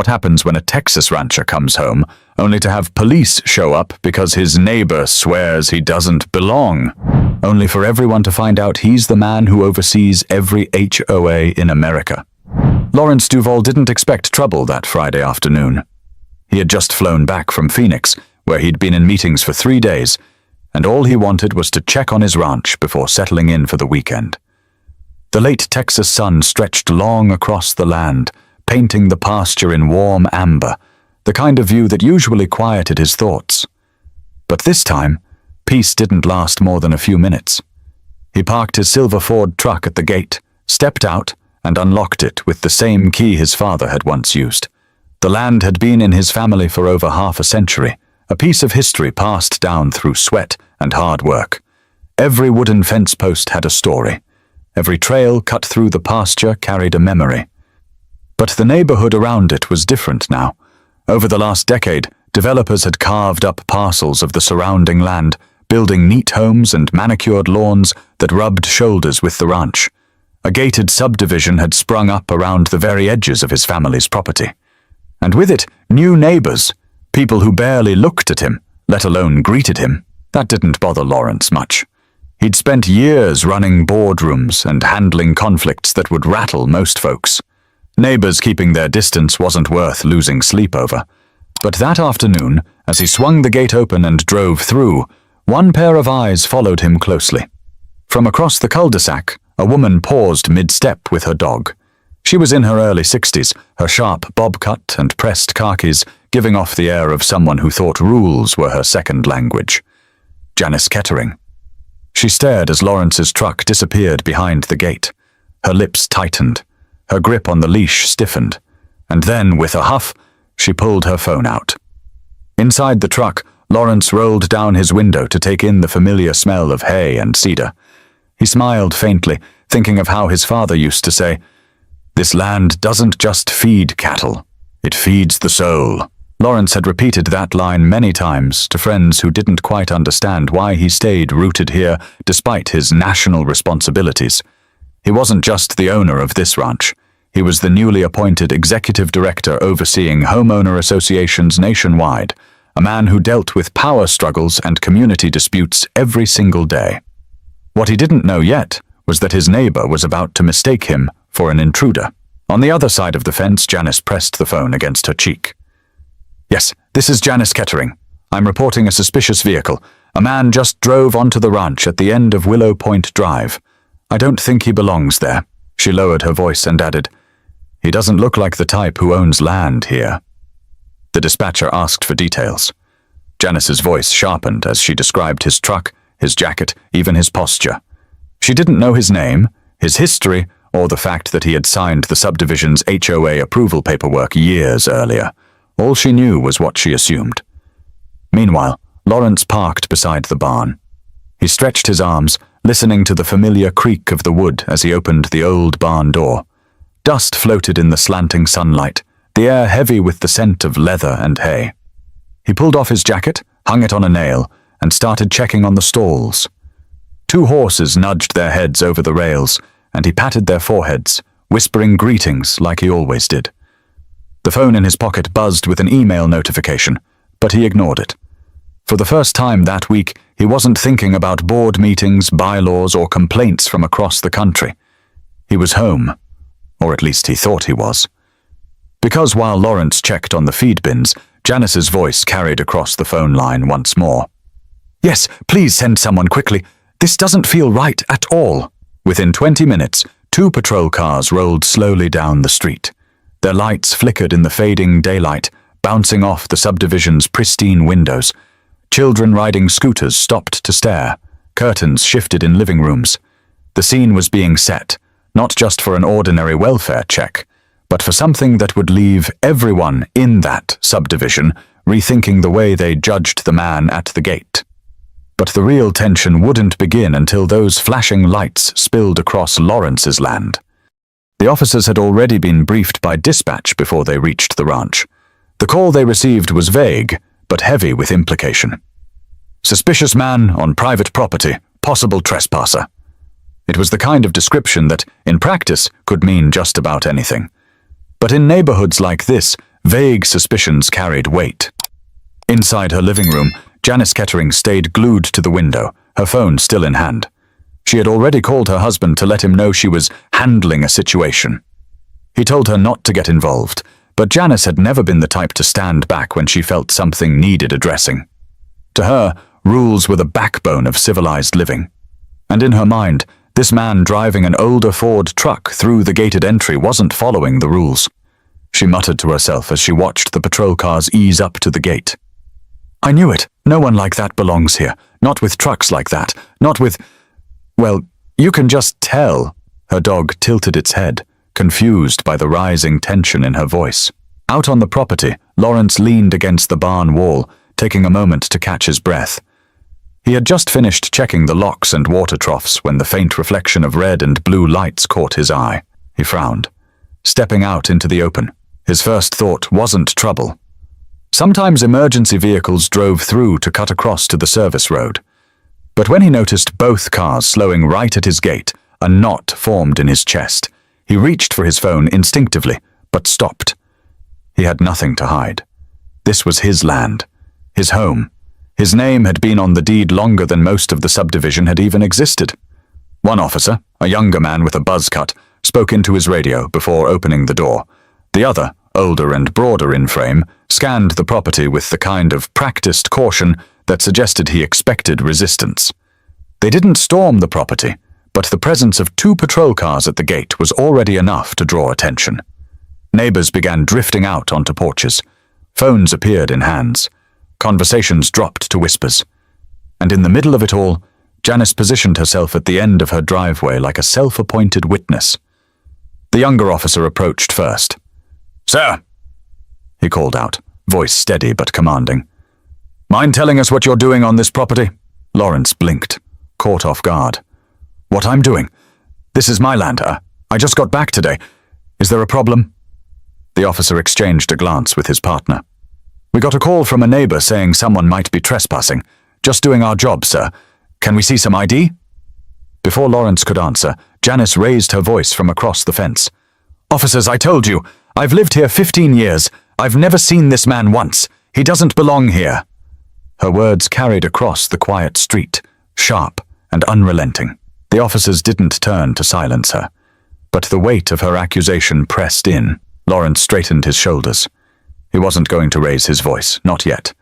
What happens when a Texas rancher comes home, only to have police show up because his neighbor swears he doesn't belong, only for everyone to find out he's the man who oversees every HOA in America. Lawrence Duvall didn't expect trouble that Friday afternoon. He had just flown back from Phoenix, where he'd been in meetings for 3 days, and all he wanted was to check on his ranch before settling in for the weekend. The late Texas sun stretched long across the land, painting the pasture in warm amber, the kind of view that usually quieted his thoughts. But this time, peace didn't last more than a few minutes. He parked his silver Ford truck at the gate, stepped out, and unlocked it with the same key his father had once used. The land had been in his family for over half a century, a piece of history passed down through sweat and hard work. Every wooden fence post had a story. Every trail cut through the pasture carried a memory. But the neighborhood around it was different now. Over the last decade, developers had carved up parcels of the surrounding land, building neat homes and manicured lawns that rubbed shoulders with the ranch. A gated subdivision had sprung up around the very edges of his family's property. And with it, new neighbors, people who barely looked at him, let alone greeted him. That didn't bother Lawrence much. He'd spent years running boardrooms and handling conflicts that would rattle most folks. Neighbors keeping their distance wasn't worth losing sleep over. But that afternoon, as he swung the gate open and drove through, one pair of eyes followed him closely. From across the cul-de-sac, a woman paused mid-step with her dog. She was in her early 60s, her sharp bob cut and pressed khakis giving off the air of someone who thought rules were her second language. Janice Kettering. She stared as Lawrence's truck disappeared behind the gate. Her lips tightened. Her grip on the leash stiffened, and then, with a huff, she pulled her phone out. Inside the truck, Lawrence rolled down his window to take in the familiar smell of hay and cedar. He smiled faintly, thinking of how his father used to say, "This land doesn't just feed cattle, it feeds the soul." Lawrence had repeated that line many times to friends who didn't quite understand why he stayed rooted here despite his national responsibilities. He wasn't just the owner of this ranch. He was the newly appointed executive director overseeing homeowner associations nationwide, a man who dealt with power struggles and community disputes every single day. What he didn't know yet was that his neighbor was about to mistake him for an intruder. On the other side of the fence, Janice pressed the phone against her cheek. "Yes, this is Janice Kettering. I'm reporting a suspicious vehicle. A man just drove onto the ranch at the end of Willow Point Drive. I don't think he belongs there." She lowered her voice and added, "He doesn't look like the type who owns land here." The dispatcher asked for details. Janice's voice sharpened as she described his truck, his jacket, even his posture. She didn't know his name, his history, or the fact that he had signed the subdivision's HOA approval paperwork years earlier. All she knew was what she assumed. Meanwhile, Lawrence parked beside the barn. He stretched his arms, listening to the familiar creak of the wood as he opened the old barn door. Dust floated in the slanting sunlight, the air heavy with the scent of leather and hay. He pulled off his jacket, hung it on a nail, and started checking on the stalls. 2 horses nudged their heads over the rails, and he patted their foreheads, whispering greetings like he always did. The phone in his pocket buzzed with an email notification, but he ignored it. For the first time that week, he wasn't thinking about board meetings, bylaws, or complaints from across the country. He was home, or at least he thought he was. Because while Lawrence checked on the feed bins, Janice's voice carried across the phone line once more. "Yes, please send someone quickly. This doesn't feel right at all." Within 20 minutes, 2 patrol cars rolled slowly down the street. Their lights flickered in the fading daylight, bouncing off the subdivision's pristine windows. Children riding scooters stopped to stare. Curtains shifted in living rooms. The scene was being set, not just for an ordinary welfare check, but for something that would leave everyone in that subdivision rethinking the way they judged the man at the gate. But the real tension wouldn't begin until those flashing lights spilled across Lawrence's land. The officers had already been briefed by dispatch before they reached the ranch. The call they received was vague, but heavy with implication. "Suspicious man on private property, possible trespasser." It was the kind of description that, in practice, could mean just about anything. But in neighborhoods like this, vague suspicions carried weight. Inside her living room, Janice Kettering stayed glued to the window, her phone still in hand. She had already called her husband to let him know she was handling a situation. He told her not to get involved, but Janice had never been the type to stand back when she felt something needed addressing. To her, rules were the backbone of civilized living. And in her mind, this man driving an older Ford truck through the gated entry wasn't following the rules. She muttered to herself as she watched the patrol cars ease up to the gate. "I knew it. No one like that belongs here. Not with trucks like that. Not with... Well, you can just tell." Her dog tilted its head, confused by the rising tension in her voice. Out on the property, Lawrence leaned against the barn wall, taking a moment to catch his breath. He had just finished checking the locks and water troughs when the faint reflection of red and blue lights caught his eye. He frowned. Stepping out into the open, his first thought wasn't trouble. Sometimes emergency vehicles drove through to cut across to the service road. But when he noticed both cars slowing right at his gate, a knot formed in his chest. He reached for his phone instinctively, but stopped. He had nothing to hide. This was his land, his home. His name had been on the deed longer than most of the subdivision had even existed. One officer, a younger man with a buzz cut, spoke into his radio before opening the door. The other, older and broader in frame, scanned the property with the kind of practiced caution that suggested he expected resistance. They didn't storm the property, but the presence of 2 patrol cars at the gate was already enough to draw attention. Neighbors began drifting out onto porches. Phones appeared in hands. Conversations dropped to whispers. And in the middle of it all, Janice positioned herself at the end of her driveway like a self-appointed witness. The younger officer approached first. "Sir," he called out, voice steady but commanding. "Mind telling us what you're doing on this property?" Lawrence blinked, caught off guard. "What I'm doing? This is my land. I just got back today. Is there a problem?" The officer exchanged a glance with his partner. "We got a call from a neighbor saying someone might be trespassing. Just doing our job, sir. Can we see some ID?" Before Lawrence could answer, Janice raised her voice from across the fence. "Officers, I told you. I've lived here 15 years. I've never seen this man once. He doesn't belong here." Her words carried across the quiet street, sharp and unrelenting. The officers didn't turn to silence her, but the weight of her accusation pressed in. Lawrence straightened his shoulders. He wasn't going to raise his voice, not yet,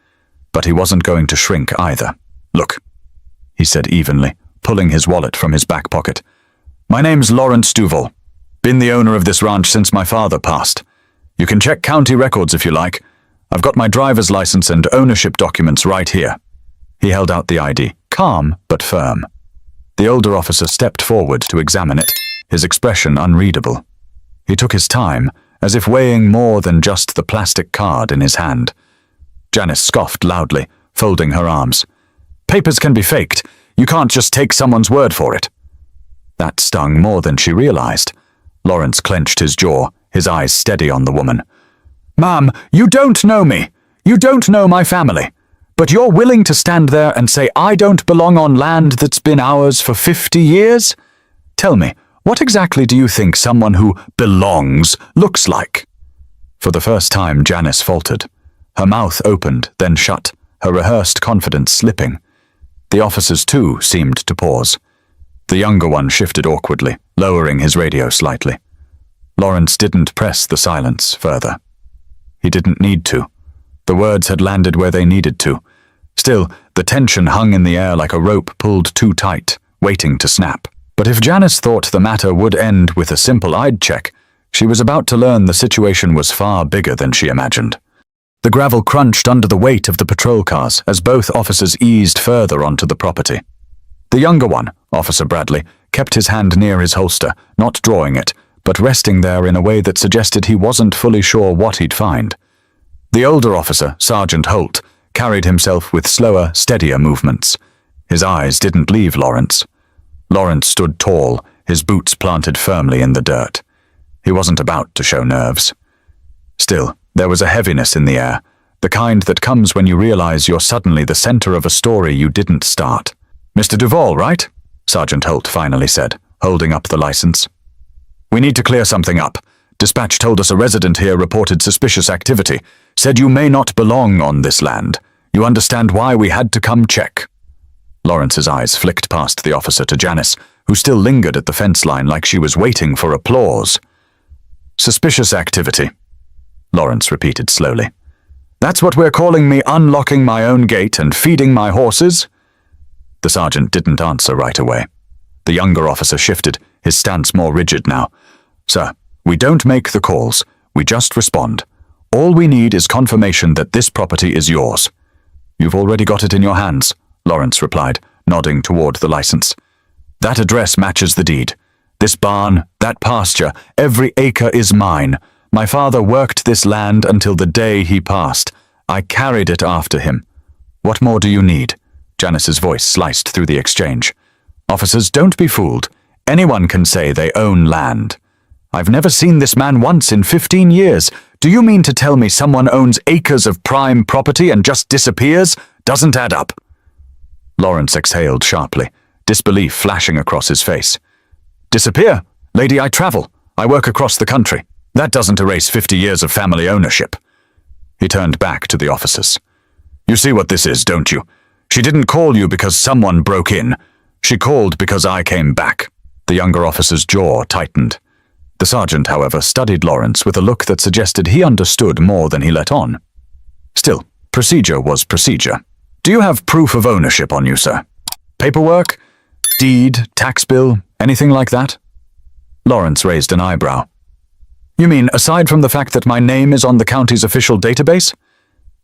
but he wasn't going to shrink either. "Look," he said evenly, pulling his wallet from his back pocket. "My name's Lawrence Duvall. Been the owner of this ranch since my father passed. You can check county records if you like. I've got my driver's license and ownership documents right here." He held out the ID, calm but firm. The older officer stepped forward to examine it, his expression unreadable. He took his time, as if weighing more than just the plastic card in his hand. Janice scoffed loudly, folding her arms. "Papers can be faked. You can't just take someone's word for it." That stung more than she realized. Lawrence clenched his jaw, his eyes steady on the woman. "Ma'am, you don't know me. You don't know my family. But you're willing to stand there and say I don't belong on land that's been ours for 50 years? Tell me, what exactly do you think someone who belongs looks like?" For the first time, Janice faltered. Her mouth opened, then shut, her rehearsed confidence slipping. The officers, too, seemed to pause. The younger one shifted awkwardly, lowering his radio slightly. Lawrence didn't press the silence further. He didn't need to. The words had landed where they needed to. Still, the tension hung in the air like a rope pulled too tight, waiting to snap. But if Janice thought the matter would end with a simple ID check, she was about to learn the situation was far bigger than she imagined. The gravel crunched under the weight of the patrol cars as both officers eased further onto the property. The younger one, Officer Bradley, kept his hand near his holster, not drawing it, but resting there in a way that suggested he wasn't fully sure what he'd find. The older officer, Sergeant Holt, carried himself with slower, steadier movements. His eyes didn't leave Lawrence. Lawrence stood tall, his boots planted firmly in the dirt. He wasn't about to show nerves. Still, there was a heaviness in the air, the kind that comes when you realize you're suddenly the center of a story you didn't start. "Mr. Duvall, right?" Sergeant Holt finally said, holding up the license. "We need to clear something up. Dispatch told us a resident here reported suspicious activity, said you may not belong on this land. You understand why we had to come check." Lawrence's eyes flicked past the officer to Janice, who still lingered at the fence line like she was waiting for applause. "Suspicious activity," Lawrence repeated slowly. "That's what we're calling me unlocking my own gate and feeding my horses?" The sergeant didn't answer right away. The younger officer shifted, his stance more rigid now. "Sir, we don't make the calls, we just respond. All we need is confirmation that this property is yours." "You've already got it in your hands," Lawrence replied, nodding toward the license. "That address matches the deed. This barn, that pasture, every acre is mine. My father worked this land until the day he passed. I carried it after him. What more do you need?" Janice's voice sliced through the exchange. "Officers, don't be fooled. Anyone can say they own land. I've never seen this man once in 15 years. Do you mean to tell me someone owns acres of prime property and just disappears? Doesn't add up." Lawrence exhaled sharply, disbelief flashing across his face. "Disappear? Lady, I travel. I work across the country. That doesn't erase 50 years of family ownership." He turned back to the officers. "You see what this is, don't you? She didn't call you because someone broke in. She called because I came back." The younger officer's jaw tightened. The sergeant, however, studied Lawrence with a look that suggested he understood more than he let on. Still, procedure was procedure. "Do you have proof of ownership on you, sir? Paperwork? Deed? Tax bill? Anything like that?" Lawrence raised an eyebrow. "You mean, aside from the fact that my name is on the county's official database?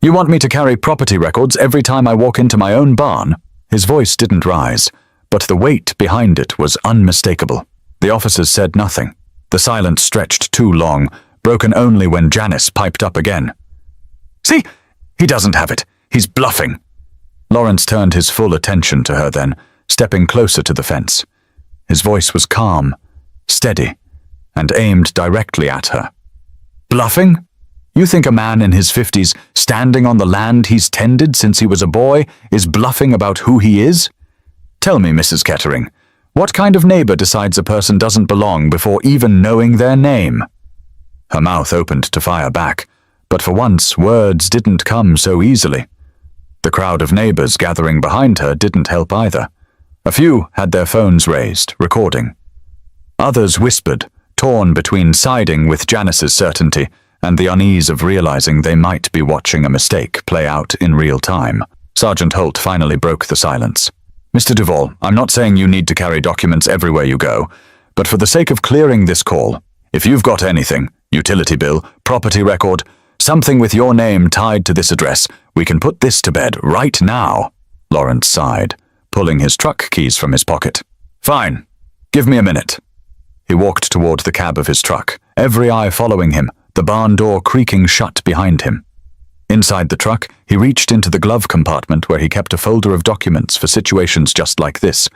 You want me to carry property records every time I walk into my own barn?" His voice didn't rise, but the weight behind it was unmistakable. The officers said nothing. The silence stretched too long, broken only when Janice piped up again. "See? He doesn't have it. He's bluffing." Lawrence turned his full attention to her then, stepping closer to the fence. His voice was calm, steady, and aimed directly at her. "Bluffing? You think a man in his 50s, standing on the land he's tended since he was a boy, is bluffing about who he is? Tell me, Mrs. Kettering, what kind of neighbor decides a person doesn't belong before even knowing their name?" Her mouth opened to fire back, but for once words didn't come so easily. The crowd of neighbors gathering behind her didn't help either. A few had their phones raised, recording. Others whispered, torn between siding with Janice's certainty and the unease of realizing they might be watching a mistake play out in real time. Sergeant Holt finally broke the silence. "Mr. Duvall, I'm not saying you need to carry documents everywhere you go, but for the sake of clearing this call, if you've got anything, utility bill, property record, something with your name tied to this address, we can put this to bed right now." Lawrence sighed, pulling his truck keys from his pocket. "Fine. Give me a minute." He walked toward the cab of his truck, every eye following him, the barn door creaking shut behind him. Inside the truck, he reached into the glove compartment where he kept a folder of documents for situations just like this.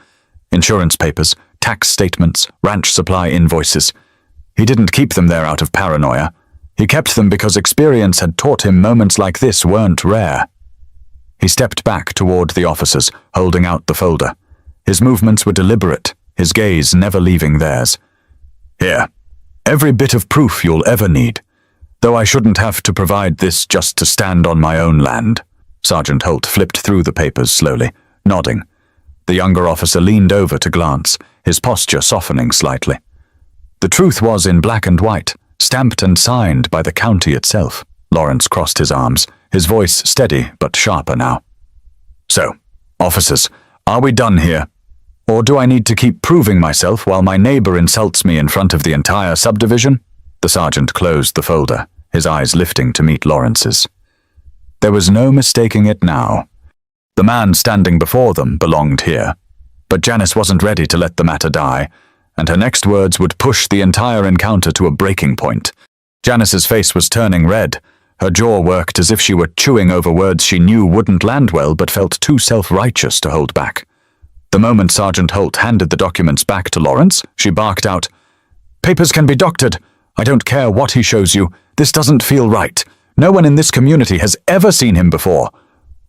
Insurance papers, tax statements, ranch supply invoices. He didn't keep them there out of paranoia. He kept them because experience had taught him moments like this weren't rare. He stepped back toward the officers, holding out the folder. His movements were deliberate, his gaze never leaving theirs. "Here, every bit of proof you'll ever need. Though I shouldn't have to provide this just to stand on my own land." Sergeant Holt flipped through the papers slowly, nodding. The younger officer leaned over to glance, his posture softening slightly. The truth was in black and white, stamped and signed by the county itself. Lawrence crossed his arms, his voice steady but sharper now. "So, officers, are we done here? Or do I need to keep proving myself while my neighbor insults me in front of the entire subdivision?" The sergeant closed the folder, his eyes lifting to meet Lawrence's. There was no mistaking it now. The man standing before them belonged here. But Janice wasn't ready to let the matter die, and her next words would push the entire encounter to a breaking point. Janice's face was turning red. Her jaw worked as if she were chewing over words she knew wouldn't land well but felt too self-righteous to hold back. The moment Sergeant Holt handed the documents back to Lawrence, she barked out, "Papers can be doctored. I don't care what he shows you. This doesn't feel right. No one in this community has ever seen him before.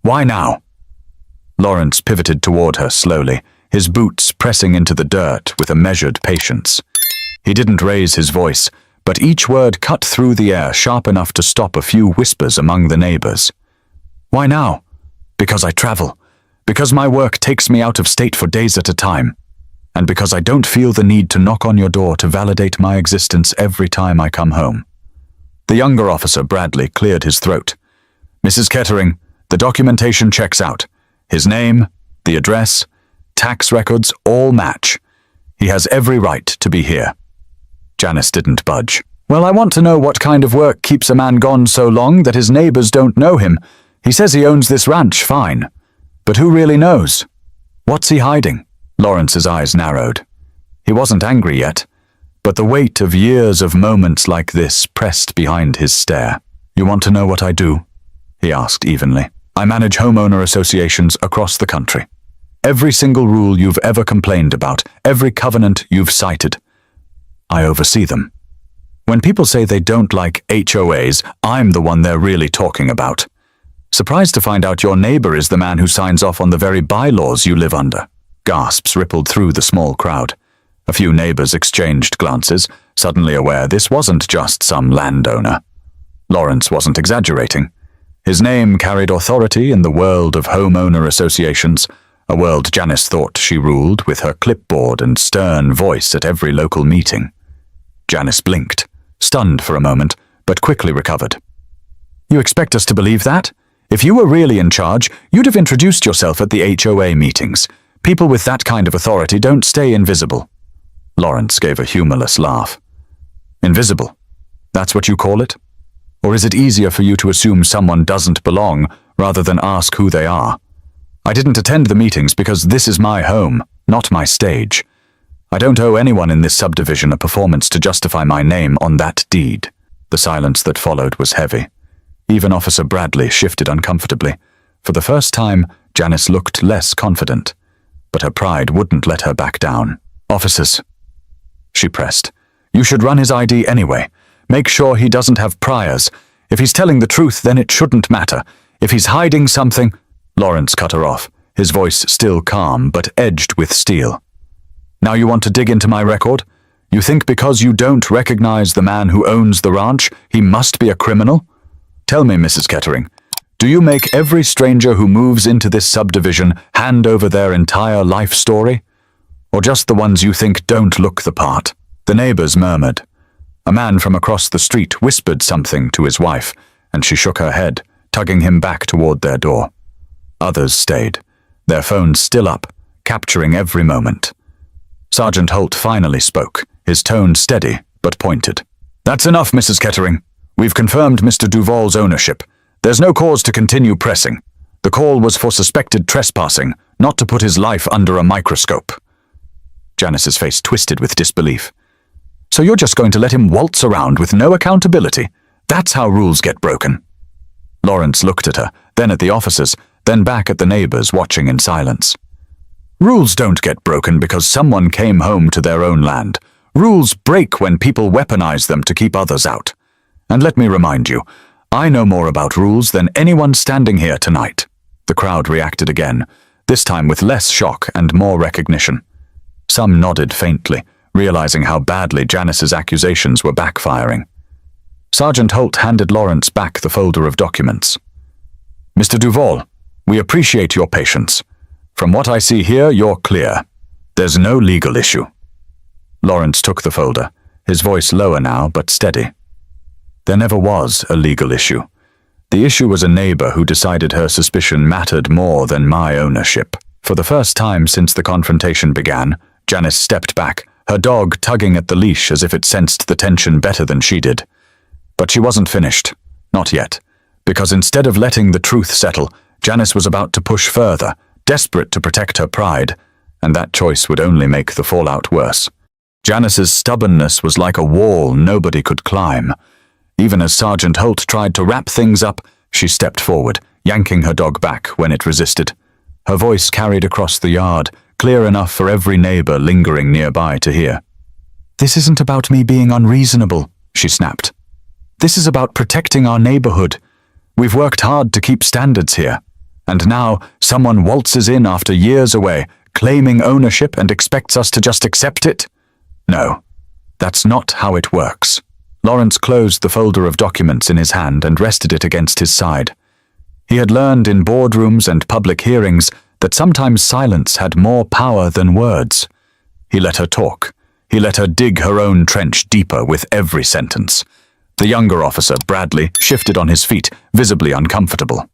Why now?" Lawrence pivoted toward her slowly, his boots pressing into the dirt with a measured patience. He didn't raise his voice, but each word cut through the air sharp enough to stop a few whispers among the neighbors. Why now? Because I travel. Because my work takes me out of state for days at a time. And because I don't feel the need to knock on your door to validate my existence every time I come home. The younger officer, Bradley, cleared his throat. Mrs. Kettering, the documentation checks out. His name, the address, tax records all match. He has every right to be here. Janice didn't budge. Well, I want to know what kind of work keeps a man gone so long that his neighbors don't know him. He says he owns this ranch, fine. But who really knows? What's he hiding? Lawrence's eyes narrowed. He wasn't angry yet, but the weight of years of moments like this pressed behind his stare. You want to know what I do? He asked evenly. I manage homeowner associations across the country. Every single rule you've ever complained about, every covenant you've cited, I oversee them. When people say they don't like HOAs, I'm the one they're really talking about. Surprised to find out your neighbor is the man who signs off on the very bylaws you live under. Gasps rippled through the small crowd. A few neighbors exchanged glances, suddenly aware this wasn't just some landowner. Lawrence wasn't exaggerating. His name carried authority in the world of homeowner associations, a world Janice thought she ruled with her clipboard and stern voice at every local meeting. Janice blinked, stunned for a moment, but quickly recovered. You expect us to believe that? If you were really in charge, you'd have introduced yourself at the HOA meetings. People with that kind of authority don't stay invisible. Lawrence gave a humorless laugh. Invisible? That's what you call it? Or is it easier for you to assume someone doesn't belong rather than ask who they are? I didn't attend the meetings because this is my home, not my stage. I don't owe anyone in this subdivision a performance to justify my name on that deed. The silence that followed was heavy. Even Officer Bradley shifted uncomfortably. For the first time, Janice looked less confident, but her pride wouldn't let her back down. Officers, she pressed. You should run his ID anyway. Make sure he doesn't have priors. If he's telling the truth, then it shouldn't matter. If he's hiding something... Lawrence cut her off, his voice still calm but edged with steel. Now you want to dig into my record? You think because you don't recognize the man who owns the ranch, he must be a criminal? Tell me, Mrs. Kettering, do you make every stranger who moves into this subdivision hand over their entire life story? Or just the ones you think don't look the part? The neighbors murmured. A man from across the street whispered something to his wife, and she shook her head, tugging him back toward their door. Others stayed, their phones still up, capturing every moment. Sergeant Holt finally spoke, his tone steady but pointed. That's enough, Mrs. Kettering. We've confirmed Mr. Duvall's ownership. There's no cause to continue pressing. The call was for suspected trespassing, not to put his life under a microscope. Janice's face twisted with disbelief. So you're just going to let him waltz around with no accountability? That's how rules get broken. Lawrence looked at her, then at the officers, then back at the neighbors watching in silence. Rules don't get broken because someone came home to their own land. Rules break when people weaponize them to keep others out. And let me remind you, I know more about rules than anyone standing here tonight. The crowd reacted again, this time with less shock and more recognition. Some nodded faintly, realizing how badly Janice's accusations were backfiring. Sergeant Holt handed Lawrence back the folder of documents. Mr. Duvall, we appreciate your patience. From what I see here, you're clear. There's no legal issue. Lawrence took the folder, his voice lower now but steady. There never was a legal issue. The issue was a neighbor who decided her suspicion mattered more than my ownership. For the first time since the confrontation began, Janice stepped back, her dog tugging at the leash as if it sensed the tension better than she did. But she wasn't finished. Not yet. Because instead of letting the truth settle, Janice was about to push further, desperate to protect her pride, and that choice would only make the fallout worse. Janice's stubbornness was like a wall nobody could climb. Even as Sergeant Holt tried to wrap things up, she stepped forward, yanking her dog back when it resisted. Her voice carried across the yard, clear enough for every neighbor lingering nearby to hear. This isn't about me being unreasonable, she snapped. This is about protecting our neighborhood. We've worked hard to keep standards here. And now someone waltzes in after years away, claiming ownership and expects us to just accept it? No, that's not how it works. Lawrence closed the folder of documents in his hand and rested it against his side. He had learned in boardrooms and public hearings that sometimes silence had more power than words. He let her talk. He let her dig her own trench deeper with every sentence. The younger officer, Bradley, shifted on his feet, visibly uncomfortable.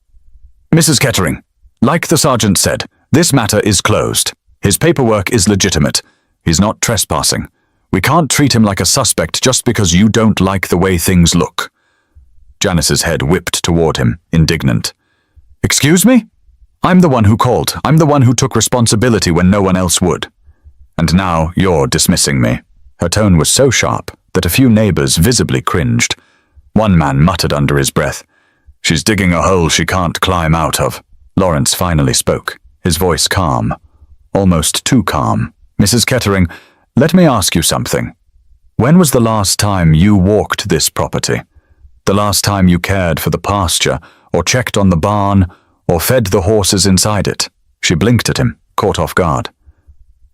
"Mrs. Kettering, like the sergeant said, this matter is closed. His paperwork is legitimate. He's not trespassing. We can't treat him like a suspect just because you don't like the way things look." Janice's head whipped toward him, indignant. "Excuse me? I'm the one who called. I'm the one who took responsibility when no one else would. And now you're dismissing me." Her tone was so sharp that a few neighbors visibly cringed. One man muttered under his breath, "She's digging a hole she can't climb out of." Lawrence finally spoke, his voice calm, almost too calm. "Mrs. Kettering, let me ask you something. When was the last time you walked this property? The last time you cared for the pasture, or checked on the barn, or fed the horses inside it?" She blinked at him, caught off guard.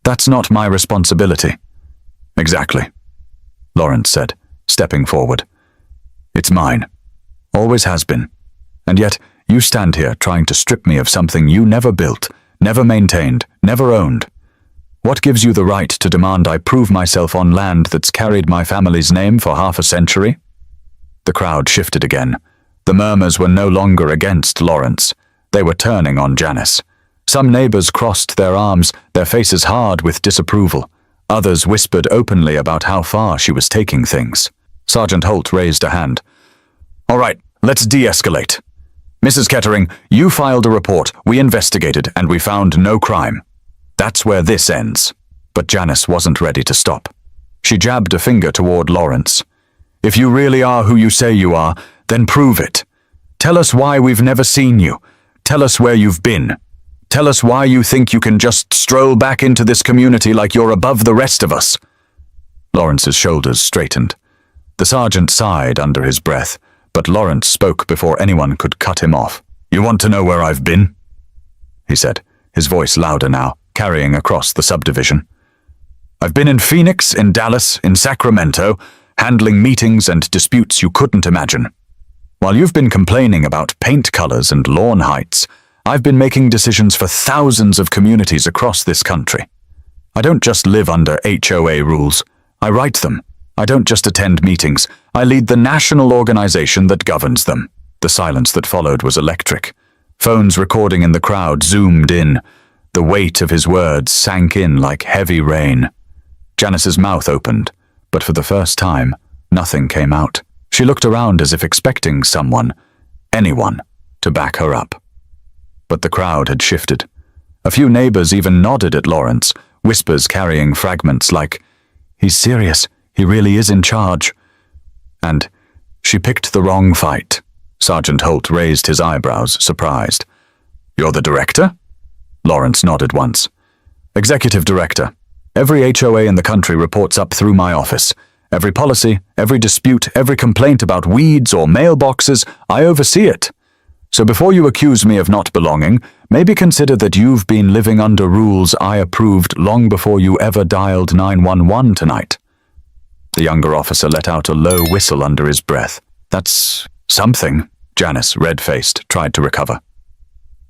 "That's not my responsibility." "Exactly," Lawrence said, stepping forward. "It's mine. Always has been. And yet, you stand here trying to strip me of something you never built, never maintained, never owned. What gives you the right to demand I prove myself on land that's carried my family's name for half a century?" The crowd shifted again. The murmurs were no longer against Lawrence. They were turning on Janice. Some neighbors crossed their arms, their faces hard with disapproval. Others whispered openly about how far she was taking things. Sergeant Holt raised a hand. "All right, let's de-escalate. Mrs. Kettering, you filed a report, we investigated, and we found no crime. That's where this ends." But Janice wasn't ready to stop. She jabbed a finger toward Lawrence. "If you really are who you say you are, then prove it. Tell us why we've never seen you. Tell us where you've been. Tell us why you think you can just stroll back into this community like you're above the rest of us." Lawrence's shoulders straightened. The sergeant sighed under his breath, but Lawrence spoke before anyone could cut him off. "You want to know where I've been?" he said, his voice louder now, carrying across the subdivision. "I've been in Phoenix, in Dallas, in Sacramento, handling meetings and disputes you couldn't imagine. While you've been complaining about paint colors and lawn heights, I've been making decisions for thousands of communities across this country. I don't just live under HOA rules. I write them. I don't just attend meetings. I lead the national organization that governs them." The silence that followed was electric. Phones recording in the crowd zoomed in. The weight of his words sank in like heavy rain. Janice's mouth opened, but for the first time, nothing came out. She looked around as if expecting someone, anyone, to back her up. But the crowd had shifted. A few neighbors even nodded at Lawrence, whispers carrying fragments like, "He's serious, he really is in charge." And, "She picked the wrong fight." Sergeant Holt raised his eyebrows, surprised. "You're the director?" Lawrence nodded once. "Executive director. Every HOA in the country reports up through my office. Every policy, every dispute, every complaint about weeds or mailboxes, I oversee it. So before you accuse me of not belonging, maybe consider that you've been living under rules I approved long before you ever dialed 911 tonight." The younger officer let out a low whistle under his breath. "That's something," Janice, red-faced, tried to recover.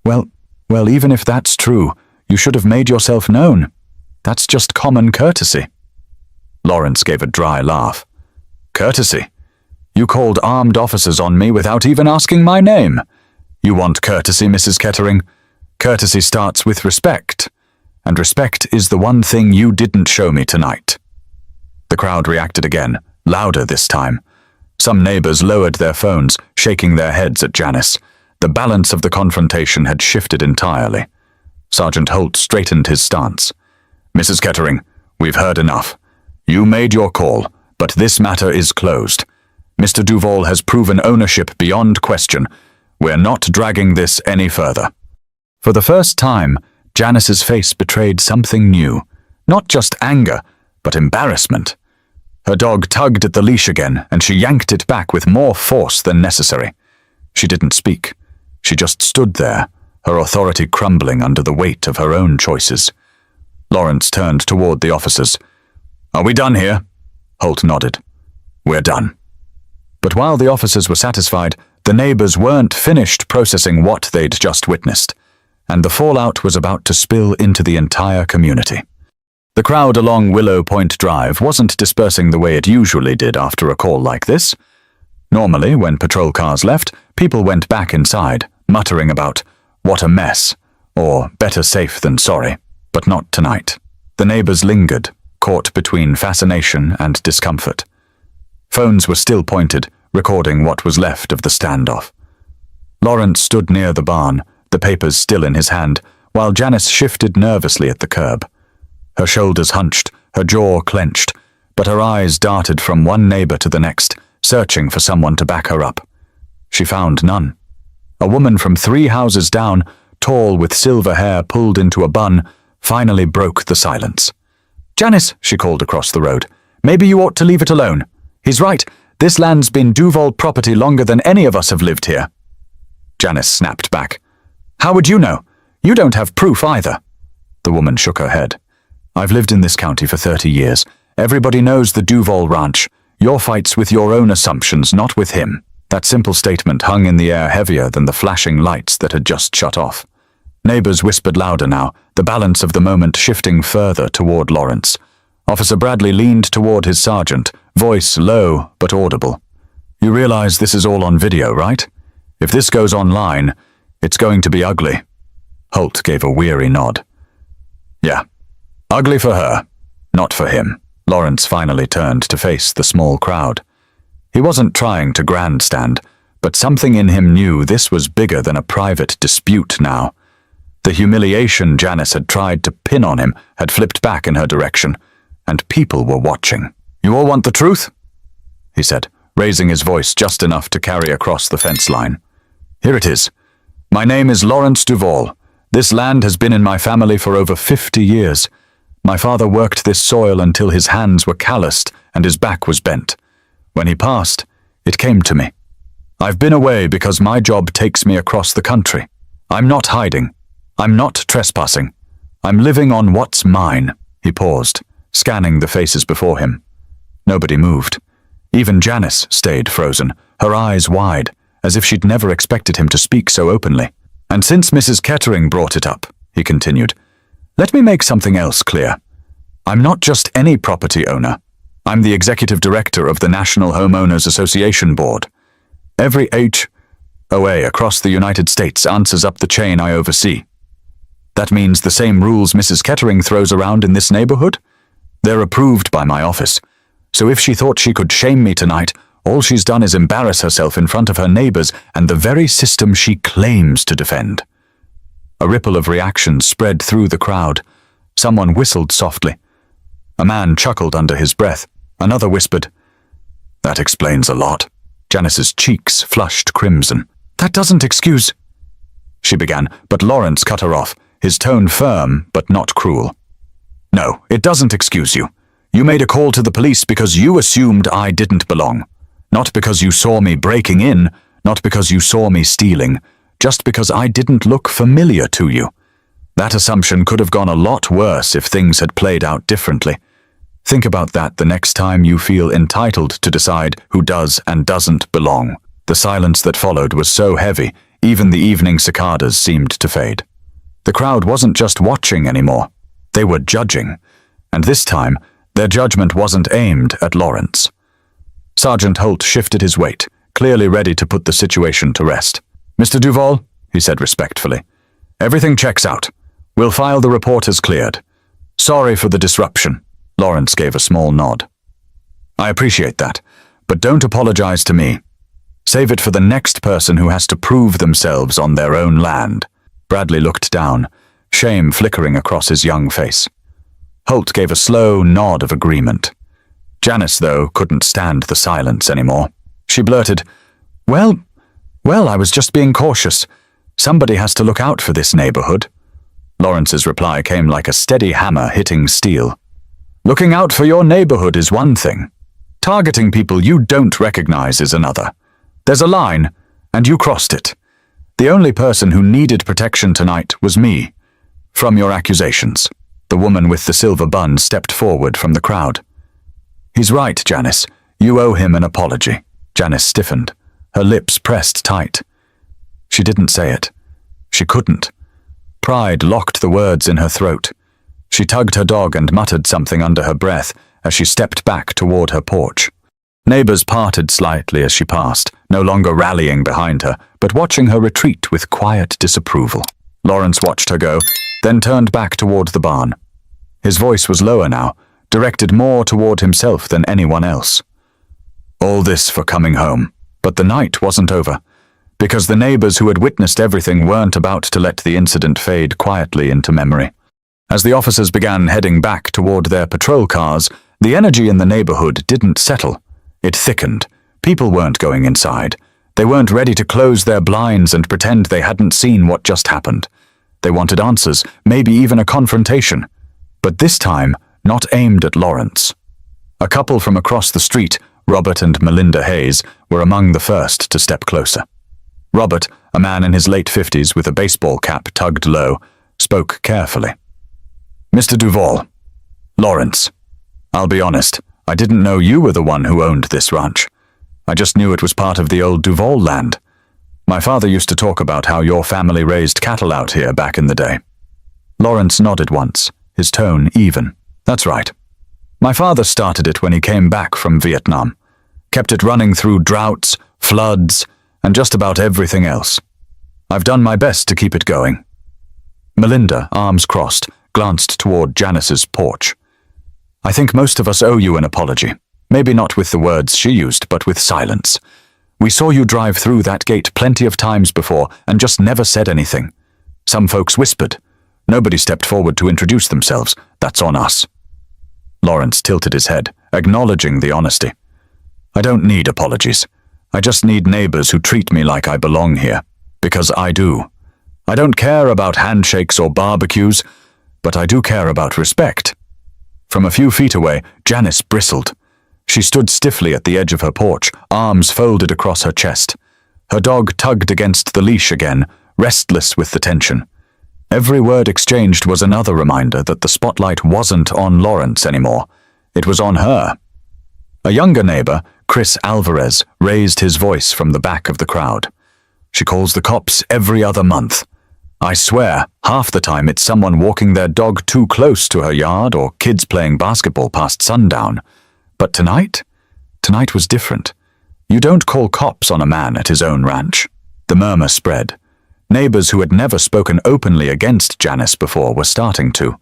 Well, even if that's true, you should have made yourself known. That's just common courtesy." Lawrence gave a dry laugh. "Courtesy? You called armed officers on me without even asking my name. You want courtesy, Mrs. Kettering? Courtesy starts with respect, and respect is the one thing you didn't show me tonight." The crowd reacted again, louder this time. Some neighbors lowered their phones, shaking their heads at Janice. The balance of the confrontation had shifted entirely. Sergeant Holt straightened his stance. "Mrs. Kettering, we've heard enough. You made your call, but this matter is closed. Mr. Duvall has proven ownership beyond question. We're not dragging this any further." For the first time, Janice's face betrayed something new. Not just anger, but embarrassment. Her dog tugged at the leash again, and she yanked it back with more force than necessary. She didn't speak. She just stood there, her authority crumbling under the weight of her own choices. Lawrence turned toward the officers. "Are we done here?" Holt nodded. "We're done." But while the officers were satisfied, the neighbors weren't finished processing what they'd just witnessed, and the fallout was about to spill into the entire community. The crowd along Willow Point Drive wasn't dispersing the way it usually did after a call like this. Normally, when patrol cars left, people went back inside, muttering about, "What a mess," or "better safe than sorry," but not tonight. The neighbors lingered, caught between fascination and discomfort. Phones were still pointed, recording what was left of the standoff. Lawrence stood near the barn, the papers still in his hand, while Janice shifted nervously at the curb. Her shoulders hunched, her jaw clenched, but her eyes darted from one neighbor to the next, searching for someone to back her up. She found none. A woman from 3 houses down, tall with silver hair pulled into a bun, finally broke the silence. "Janice," she called across the road, "maybe you ought to leave it alone. He's right, this land's been Duvall property longer than any of us have lived here." Janice snapped back. "How would you know? You don't have proof either." The woman shook her head. "I've lived in this county for 30 years. Everybody knows the Duvall ranch. Your fight's with your own assumptions, not with him." That simple statement hung in the air heavier than the flashing lights that had just shut off. Neighbors whispered louder now, the balance of the moment shifting further toward Lawrence. Officer Bradley leaned toward his sergeant, voice low but audible. "You realize this is all on video, right? If this goes online, it's going to be ugly." Holt gave a weary nod. "Yeah, ugly for her, not for him." Lawrence finally turned to face the small crowd. He wasn't trying to grandstand, but something in him knew this was bigger than a private dispute now. The humiliation Janice had tried to pin on him had flipped back in her direction, and people were watching. "You all want the truth?" he said, raising his voice just enough to carry across the fence line. "Here it is. My name is Lawrence Duvall. This land has been in my family for over 50 years. My father worked this soil until his hands were calloused and his back was bent. When he passed, it came to me. I've been away because my job takes me across the country. I'm not hiding. I'm not trespassing. I'm living on what's mine." He paused, scanning the faces before him. Nobody moved. Even Janice stayed frozen, her eyes wide, as if she'd never expected him to speak so openly. "And since Mrs. Kettering brought it up," he continued, "let me make something else clear. I'm not just any property owner. I'm the executive director of the National Homeowners Association Board. Every HOA across the United States answers up the chain I oversee. That means the same rules Mrs. Kettering throws around in this neighborhood? They're approved by my office. So if she thought she could shame me tonight, all she's done is embarrass herself in front of her neighbors and the very system she claims to defend." A ripple of reaction spread through the crowd. Someone whistled softly. A man chuckled under his breath. Another whispered, "That explains a lot." Janice's cheeks flushed crimson. "That doesn't excuse—" she began, but Lawrence cut her off, his tone firm but not cruel. "No, it doesn't excuse you. You made a call to the police because you assumed I didn't belong. Not because you saw me breaking in, not because you saw me stealing, just because I didn't look familiar to you. That assumption could have gone a lot worse if things had played out differently. Think about that the next time you feel entitled to decide who does and doesn't belong." The silence that followed was so heavy, even the evening cicadas seemed to fade. The crowd wasn't just watching anymore. They were judging, and this time, their judgment wasn't aimed at Lawrence. Sergeant Holt shifted his weight, clearly ready to put the situation to rest. "Mr. Duvall," he said respectfully, "everything checks out. We'll file the report as cleared. Sorry for the disruption." Lawrence gave a small nod. "I appreciate that, but don't apologize to me. Save it for the next person who has to prove themselves on their own land." Bradley looked down, shame flickering across his young face. Holt gave a slow nod of agreement. Janice, though, couldn't stand the silence anymore. She blurted, Well, I was just being cautious. Somebody has to look out for this neighborhood." Lawrence's reply came like a steady hammer hitting steel. "Looking out for your neighborhood is one thing. Targeting people you don't recognize is another. There's a line, and you crossed it. The only person who needed protection tonight was me. From your accusations." The woman with the silver bun stepped forward from the crowd. "He's right, Janice. You owe him an apology." Janice stiffened, her lips pressed tight. She didn't say it. She couldn't. Pride locked the words in her throat. She tugged her dog and muttered something under her breath as she stepped back toward her porch. Neighbors parted slightly as she passed, no longer rallying behind her, but watching her retreat with quiet disapproval. Lawrence watched her go, then turned back toward the barn. His voice was lower now, directed more toward himself than anyone else. All this for coming home, but the night wasn't over, because the neighbors who had witnessed everything weren't about to let the incident fade quietly into memory. As the officers began heading back toward their patrol cars, the energy in the neighborhood didn't settle. It thickened. People weren't going inside. They weren't ready to close their blinds and pretend they hadn't seen what just happened. They wanted answers, maybe even a confrontation. But this time, not aimed at Lawrence. A couple from across the street, Robert and Melinda Hayes, were among the first to step closer. Robert, a man in his late 50s with a baseball cap tugged low, spoke carefully. "Mr. Duvall, Lawrence, I'll be honest, I didn't know you were the one who owned this ranch. I just knew it was part of the old Duvall land. My father used to talk about how your family raised cattle out here back in the day." Lawrence nodded once, his tone even. "That's right. My father started it when he came back from Vietnam. Kept it running through droughts, floods, and just about everything else. I've done my best to keep it going." Melinda, arms crossed, glanced toward Janice's porch. "I think most of us owe you an apology. Maybe not with the words she used, but with silence. We saw you drive through that gate plenty of times before and just never said anything. Some folks whispered. Nobody stepped forward to introduce themselves. That's on us." Lawrence tilted his head, acknowledging the honesty. "I don't need apologies. I just need neighbors who treat me like I belong here. Because I do. I don't care about handshakes or barbecues, but I do care about respect." From a few feet away, Janice bristled. She stood stiffly at the edge of her porch, arms folded across her chest. Her dog tugged against the leash again, restless with the tension. Every word exchanged was another reminder that the spotlight wasn't on Lawrence anymore. It was on her. A younger neighbor, Chris Alvarez, raised his voice from the back of the crowd. "She calls the cops every other month. I swear, half the time it's someone walking their dog too close to her yard or kids playing basketball past sundown. But tonight? Tonight was different. You don't call cops on a man at his own ranch." The murmur spread. Neighbors who had never spoken openly against Janice before were starting to.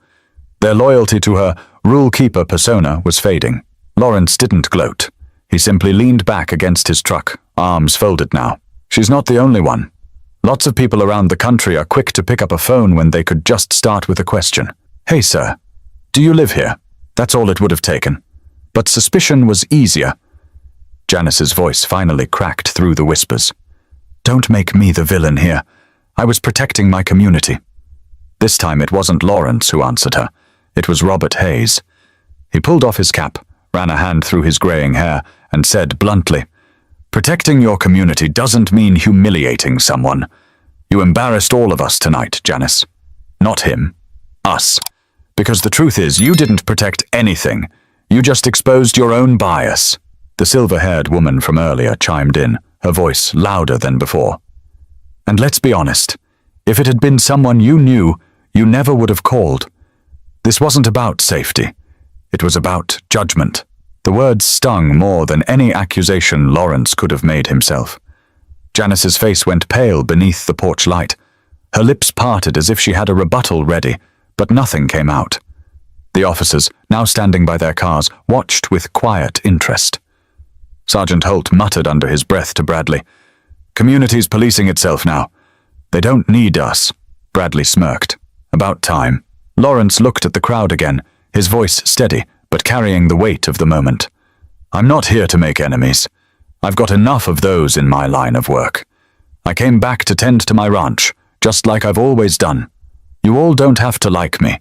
Their loyalty to her rule-keeper persona was fading. Lawrence didn't gloat. He simply leaned back against his truck, arms folded now. "She's not the only one. Lots of people around the country are quick to pick up a phone when they could just start with a question. 'Hey, sir, do you live here?' That's all it would have taken. But suspicion was easier." Janice's voice finally cracked through the whispers. "Don't make me the villain here. I was protecting my community." This time it wasn't Lawrence who answered her. It was Robert Hayes. He pulled off his cap, ran a hand through his graying hair, and said bluntly, "Protecting your community doesn't mean humiliating someone. You embarrassed all of us tonight, Janice. Not him. Us. Because the truth is, you didn't protect anything. You just exposed your own bias." The silver-haired woman from earlier chimed in, her voice louder than before. "And let's be honest, if it had been someone you knew, you never would have called. This wasn't about safety. It was about judgment." The words stung more than any accusation Lawrence could have made himself. Janice's face went pale beneath the porch light. Her lips parted as if she had a rebuttal ready, but nothing came out. The officers, now standing by their cars, watched with quiet interest. Sergeant Holt muttered under his breath to Bradley, "Community's policing itself now. They don't need us." Bradley smirked. "About time." Lawrence looked at the crowd again, his voice steady, but carrying the weight of the moment. "I'm not here to make enemies. I've got enough of those in my line of work. I came back to tend to my ranch, just like I've always done. You all don't have to like me,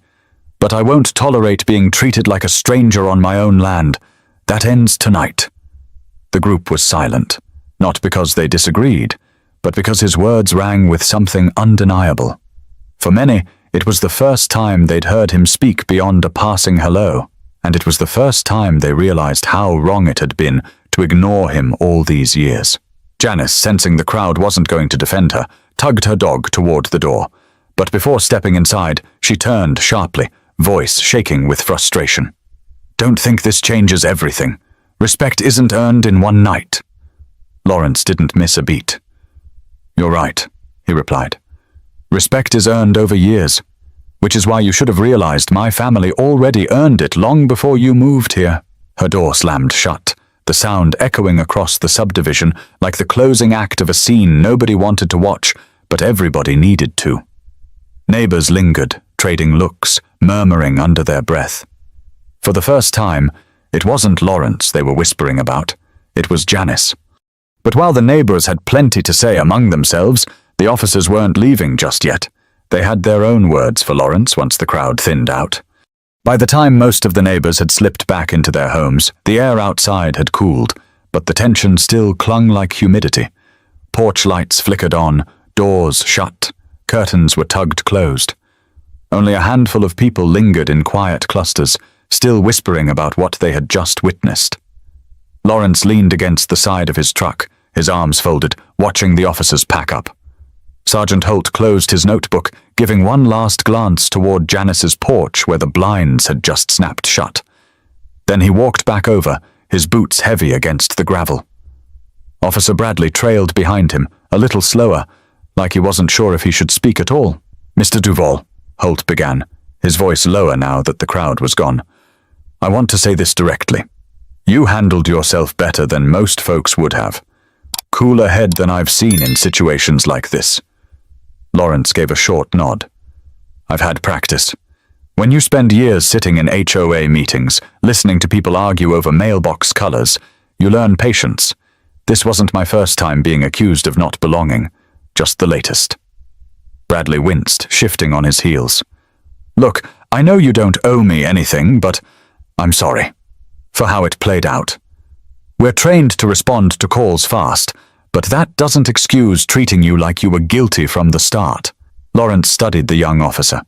but I won't tolerate being treated like a stranger on my own land. That ends tonight." The group was silent, not because they disagreed, but because his words rang with something undeniable. For many, it was the first time they'd heard him speak beyond a passing hello, and it was the first time they realized how wrong it had been to ignore him all these years. Janice, sensing the crowd wasn't going to defend her, tugged her dog toward the door. But before stepping inside, she turned sharply, voice shaking with frustration. "Don't think this changes everything. Respect isn't earned in one night." Lawrence didn't miss a beat. "You're right," he replied. "Respect is earned over years, which is why you should have realized my family already earned it long before you moved here." Her door slammed shut, the sound echoing across the subdivision like the closing act of a scene nobody wanted to watch, but everybody needed to. Neighbors lingered, trading looks, murmuring under their breath. For the first time, it wasn't Lawrence they were whispering about, it was Janice. But while the neighbors had plenty to say among themselves, the officers weren't leaving just yet. They had their own words for Lawrence once the crowd thinned out. By the time most of the neighbors had slipped back into their homes, the air outside had cooled, but the tension still clung like humidity. Porch lights flickered on, doors shut, curtains were tugged closed. Only a handful of people lingered in quiet clusters, still whispering about what they had just witnessed. Lawrence leaned against the side of his truck, his arms folded, watching the officers pack up. Sergeant Holt closed his notebook, giving one last glance toward Janice's porch where the blinds had just snapped shut. Then he walked back over, his boots heavy against the gravel. Officer Bradley trailed behind him, a little slower, like he wasn't sure if he should speak at all. "Mr. Duvall," Holt began, his voice lower now that the crowd was gone. "I want to say this directly. You handled yourself better than most folks would have. Cooler head than I've seen in situations like this." Lawrence gave a short nod. "I've had practice. When you spend years sitting in HOA meetings, listening to people argue over mailbox colors, you learn patience. This wasn't my first time being accused of not belonging, just the latest." Bradley winced, shifting on his heels. "Look, I know you don't owe me anything, but I'm sorry for how it played out. We're trained to respond to calls fast, but that doesn't excuse treating you like you were guilty from the start." Lawrence studied the young officer.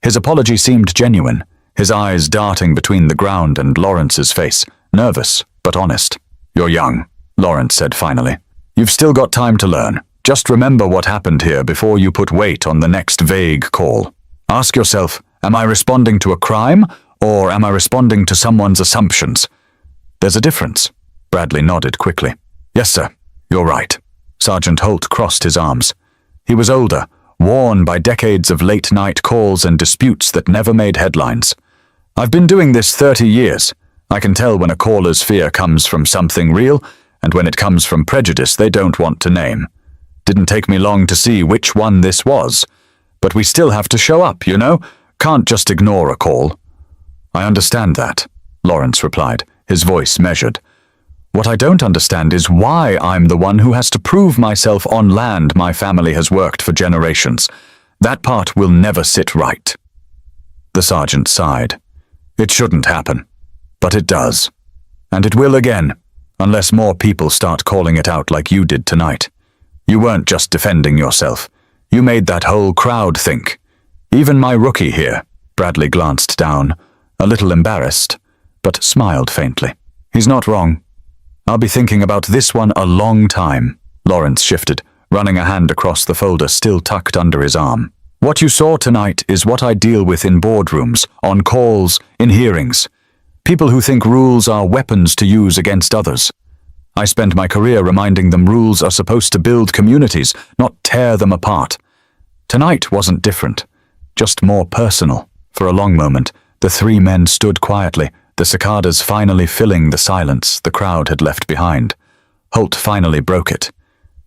His apology seemed genuine, his eyes darting between the ground and Lawrence's face, nervous but honest. "You're young," Lawrence said finally. "You've still got time to learn. Just remember what happened here before you put weight on the next vague call. Ask yourself, am I responding to a crime, or am I responding to someone's assumptions? There's a difference." Bradley nodded quickly. "Yes, sir. You're right." Sergeant Holt crossed his arms. He was older, worn by decades of late-night calls and disputes that never made headlines. "I've been doing this 30 years. I can tell when a caller's fear comes from something real, and when it comes from prejudice they don't want to name. Didn't take me long to see which one this was. But we still have to show up, you know? Can't just ignore a call." "I understand that," Lawrence replied, his voice measured. "What I don't understand is why I'm the one who has to prove myself on land my family has worked for generations. That part will never sit right." The sergeant sighed. "It shouldn't happen, but it does. And it will again, unless more people start calling it out like you did tonight. You weren't just defending yourself. You made that whole crowd think. Even my rookie here." Bradley glanced down, a little embarrassed, but smiled faintly. "He's not wrong. I'll be thinking about this one a long time." Lawrence shifted, running a hand across the folder still tucked under his arm. "What you saw tonight is what I deal with in boardrooms, on calls, in hearings. People who think rules are weapons to use against others. I spend my career reminding them rules are supposed to build communities, not tear them apart. Tonight wasn't different, just more personal." For a long moment, the three men stood quietly, the cicadas finally filling the silence the crowd had left behind. Holt finally broke it.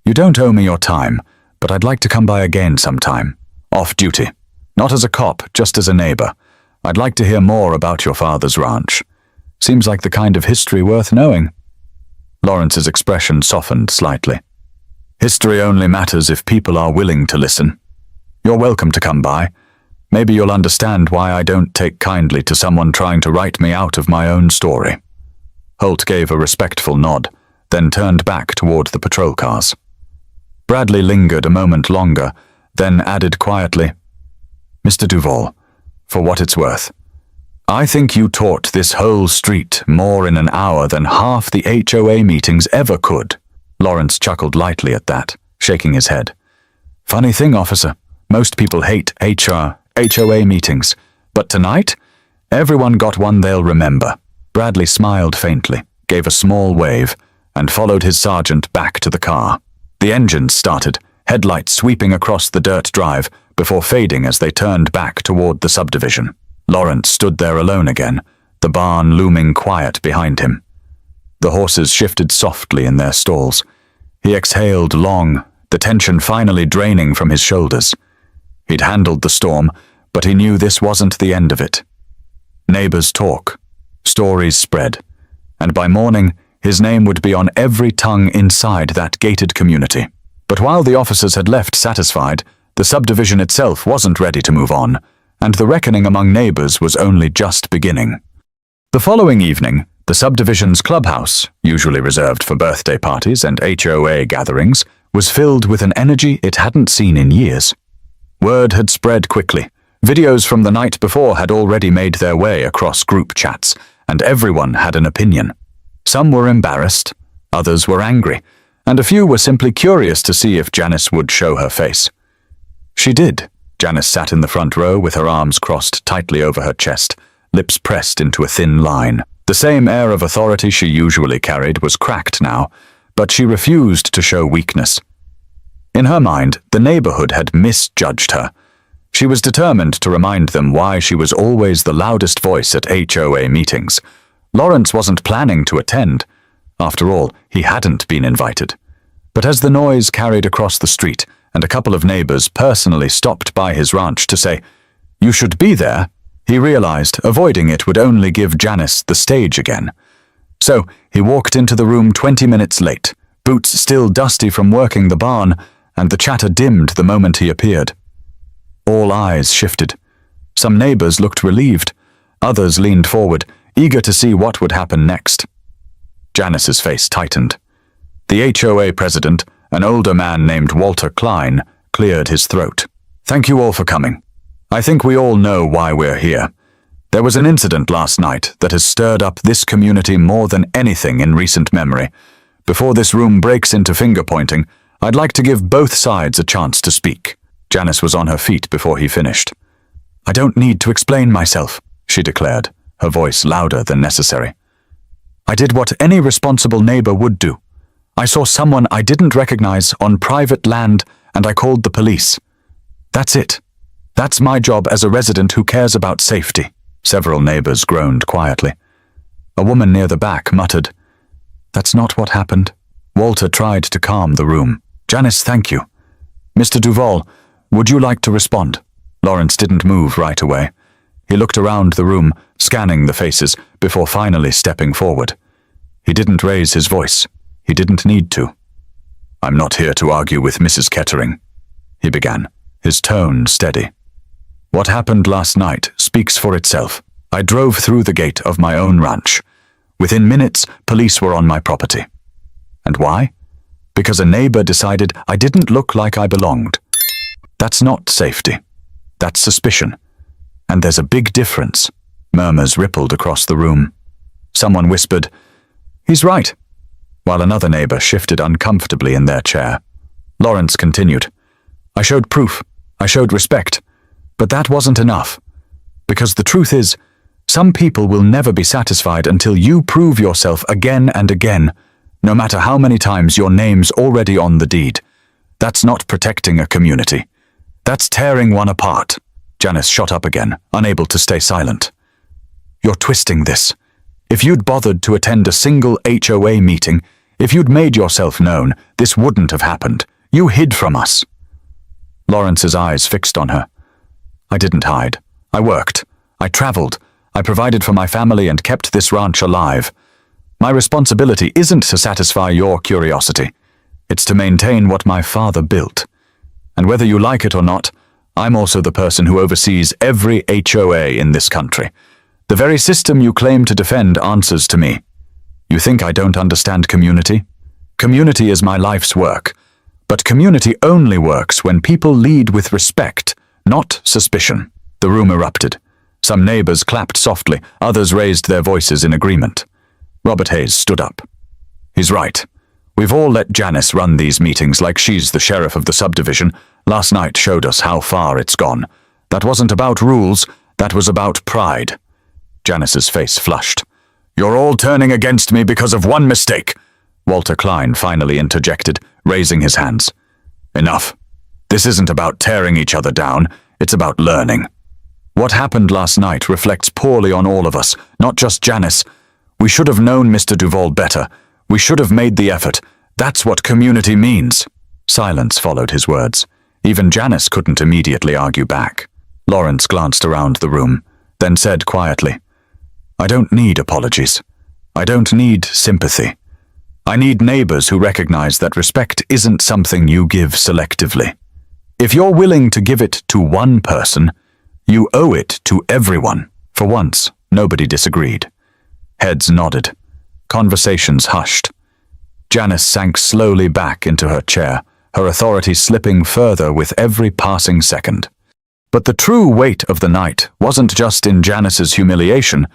"You don't owe me your time, but I'd like to come by again sometime. Off duty. Not as a cop, just as a neighbor. I'd like to hear more about your father's ranch. Seems like the kind of history worth knowing." Lawrence's expression softened slightly. "History only matters if people are willing to listen. You're welcome to come by. Maybe you'll understand why I don't take kindly to someone trying to write me out of my own story." Holt gave a respectful nod, then turned back toward the patrol cars. Bradley lingered a moment longer, then added quietly, "Mr. Duvall, for what it's worth, I think you taught this whole street more in an hour than half the HOA meetings ever could. Lawrence chuckled lightly at that, shaking his head. Funny thing, officer. Most people hate HOA meetings, but tonight, everyone got one they'll remember. Bradley smiled faintly, gave a small wave, and followed his sergeant back to the car. The engines started, headlights sweeping across the dirt drive before fading as they turned back toward the subdivision. Lawrence stood there alone again, the barn looming quiet behind him. The horses shifted softly in their stalls. He exhaled long, the tension finally draining from his shoulders. He'd handled the storm, but he knew this wasn't the end of it. Neighbors talk, stories spread, and by morning, his name would be on every tongue inside that gated community. But while the officers had left satisfied, the subdivision itself wasn't ready to move on, and the reckoning among neighbors was only just beginning. The following evening, the subdivision's clubhouse, usually reserved for birthday parties and HOA gatherings, was filled with an energy it hadn't seen in years. Word had spread quickly. Videos from the night before had already made their way across group chats, and everyone had an opinion. Some were embarrassed, others were angry, and a few were simply curious to see if Janice would show her face. She did. Janice sat in the front row with her arms crossed tightly over her chest, lips pressed into a thin line. The same air of authority she usually carried was cracked now, but she refused to show weakness. In her mind, the neighborhood had misjudged her. She was determined to remind them why she was always the loudest voice at HOA meetings. Lawrence wasn't planning to attend. After all, he hadn't been invited. But as the noise carried across the street, and a couple of neighbors personally stopped by his ranch to say, "You should be there," he realized avoiding it would only give Janice the stage again. So he walked into the room 20 minutes late, boots still dusty from working the barn, and the chatter dimmed the moment he appeared. All eyes shifted. Some neighbors looked relieved. Others leaned forward, eager to see what would happen next. Janice's face tightened. The HOA president, an older man named Walter Klein, cleared his throat. "Thank you all for coming. I think we all know why we're here. There was an incident last night that has stirred up this community more than anything in recent memory. Before this room breaks into finger-pointing, I'd like to give both sides a chance to speak." Janice was on her feet before he finished. "I don't need to explain myself," she declared, her voice louder than necessary. "I did what any responsible neighbor would do. I saw someone I didn't recognize on private land, and I called the police. That's it. That's my job as a resident who cares about safety." Several neighbors groaned quietly. A woman near the back muttered, "That's not what happened." Walter tried to calm the room. "Janice, thank you. Mr. Duvall, would you like to respond?" Lawrence didn't move right away. He looked around the room, scanning the faces, before finally stepping forward. He didn't raise his voice. He didn't need to. "I'm not here to argue with Mrs. Kettering," he began, his tone steady. "What happened last night speaks for itself. I drove through the gate of my own ranch. Within minutes, police were on my property. And why? Because a neighbor decided I didn't look like I belonged. That's not safety. That's suspicion. And there's a big difference." Murmurs rippled across the room. Someone whispered, "He's right," while another neighbor shifted uncomfortably in their chair. Lawrence continued, "I showed proof. I showed respect. But that wasn't enough. Because the truth is, some people will never be satisfied until you prove yourself again and again, no matter how many times your name's already on the deed. That's not protecting a community. That's tearing one apart." Janice shot up again, unable to stay silent. "You're twisting this. If you'd bothered to attend a single HOA meeting, if you'd made yourself known, this wouldn't have happened. You hid from us." Lawrence's eyes fixed on her. "I didn't hide. I worked. I traveled. I provided for my family and kept this ranch alive. My responsibility isn't to satisfy your curiosity. It's to maintain what my father built. And whether you like it or not, I'm also the person who oversees every HOA in this country. The very system you claim to defend answers to me. You think I don't understand community? Community is my life's work. But community only works when people lead with respect, not suspicion." The room erupted. Some neighbors clapped softly, others raised their voices in agreement. Robert Hayes stood up. He's right. We've all let Janice run these meetings like she's the sheriff of the subdivision. Last night showed us how far it's gone. That wasn't about rules, that was about pride. Janice's face flushed. You're all turning against me because of one mistake. Walter Klein finally interjected, raising his hands. Enough. This isn't about tearing each other down, it's about learning. What happened last night reflects poorly on all of us, not just Janice. We should have known Mr. Duvall better. We should have made the effort. That's what community means. Silence followed his words. Even Janice couldn't immediately argue back. Lawrence glanced around the room, then said quietly, I don't need apologies. I don't need sympathy. I need neighbors who recognize that respect isn't something you give selectively. If you're willing to give it to one person, you owe it to everyone. For once, nobody disagreed. Heads nodded. Conversations hushed. Janice sank slowly back into her chair, her authority slipping further with every passing second. But the true weight of the night wasn't just in Janice's humiliation,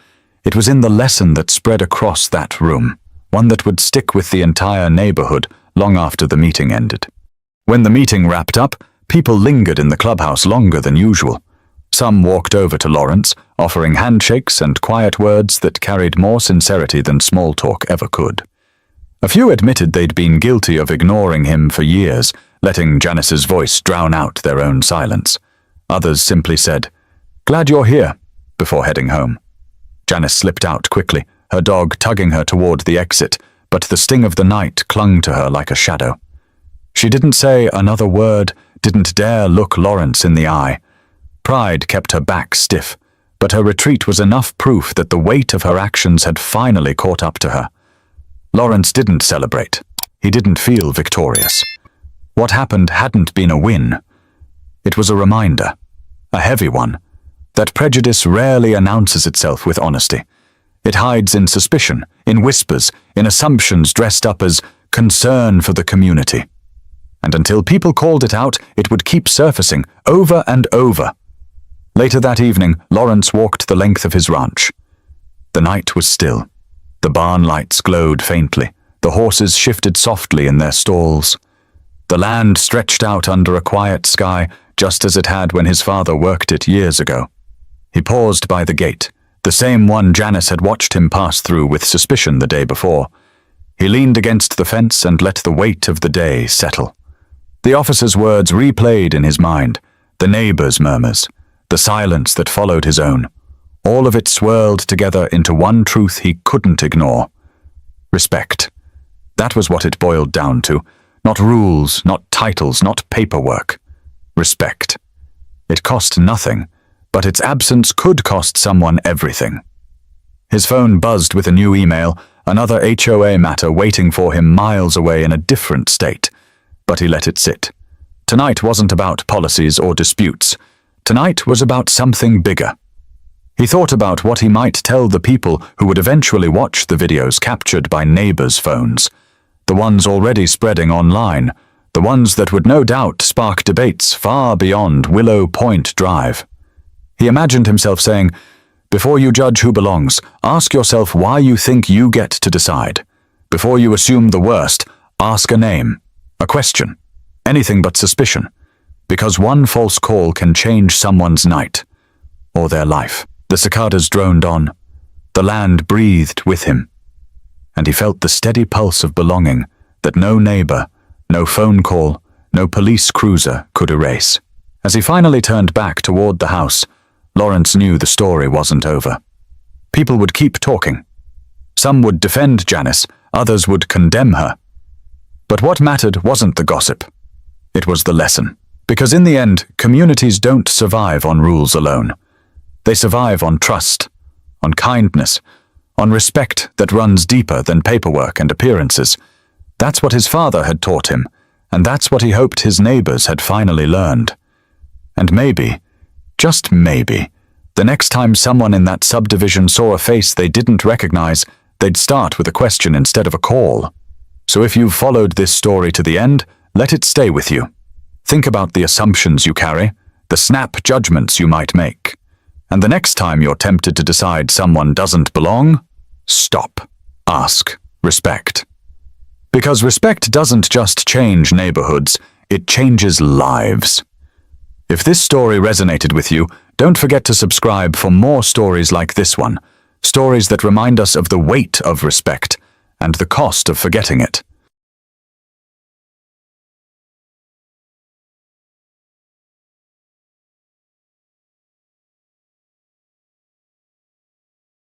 it was in the lesson that spread across that room, one that would stick with the entire neighborhood long after the meeting ended. When the meeting wrapped up, people lingered in the clubhouse longer than usual. Some walked over to Lawrence, offering handshakes and quiet words that carried more sincerity than small talk ever could. A few admitted they'd been guilty of ignoring him for years, letting Janice's voice drown out their own silence. Others simply said, Glad you're here, before heading home. Janice slipped out quickly, her dog tugging her toward the exit, but the sting of the night clung to her like a shadow. She didn't say another word, didn't dare look Lawrence in the eye. Pride kept her back stiff, but her retreat was enough proof that the weight of her actions had finally caught up to her. Lawrence didn't celebrate. He didn't feel victorious. What happened hadn't been a win. It was a reminder, a heavy one, that prejudice rarely announces itself with honesty. It hides in suspicion, in whispers, in assumptions dressed up as concern for the community. And until people called it out, it would keep surfacing, over and over. Later that evening, Lawrence walked the length of his ranch. The night was still. The barn lights glowed faintly. The horses shifted softly in their stalls. The land stretched out under a quiet sky, just as it had when his father worked it years ago. He paused by the gate, the same one Janice had watched him pass through with suspicion the day before. He leaned against the fence and let the weight of the day settle. The officer's words replayed in his mind, the neighbor's murmurs, the silence that followed his own. All of it swirled together into one truth he couldn't ignore. Respect. That was what it boiled down to. Not rules, not titles, not paperwork. Respect. It cost nothing, but its absence could cost someone everything. His phone buzzed with a new email, another HOA matter waiting for him miles away in a different state. But he let it sit. Tonight wasn't about policies or disputes. Tonight was about something bigger. He thought about what he might tell the people who would eventually watch the videos captured by neighbors' phones, the ones already spreading online, the ones that would no doubt spark debates far beyond Willow Point Drive. He imagined himself saying, Before you judge who belongs, ask yourself why you think you get to decide. Before you assume the worst, ask a name, a question, anything but suspicion, because one false call can change someone's night, or their life. The cicadas droned on. The land breathed with him, and he felt the steady pulse of belonging that no neighbor, no phone call, no police cruiser could erase. As he finally turned back toward the house, Lawrence knew the story wasn't over. People would keep talking. Some would defend Janice, others would condemn her. But what mattered wasn't the gossip. It was the lesson. Because in the end, communities don't survive on rules alone. They survive on trust, on kindness, on respect that runs deeper than paperwork and appearances. That's what his father had taught him, and that's what he hoped his neighbors had finally learned. And maybe, just maybe, the next time someone in that subdivision saw a face they didn't recognize, they'd start with a question instead of a call. So if you've followed this story to the end, let it stay with you. Think about the assumptions you carry, the snap judgments you might make. And the next time you're tempted to decide someone doesn't belong, stop, ask, respect. Because respect doesn't just change neighborhoods, it changes lives. If this story resonated with you, don't forget to subscribe for more stories like this one, stories that remind us of the weight of respect and the cost of forgetting it.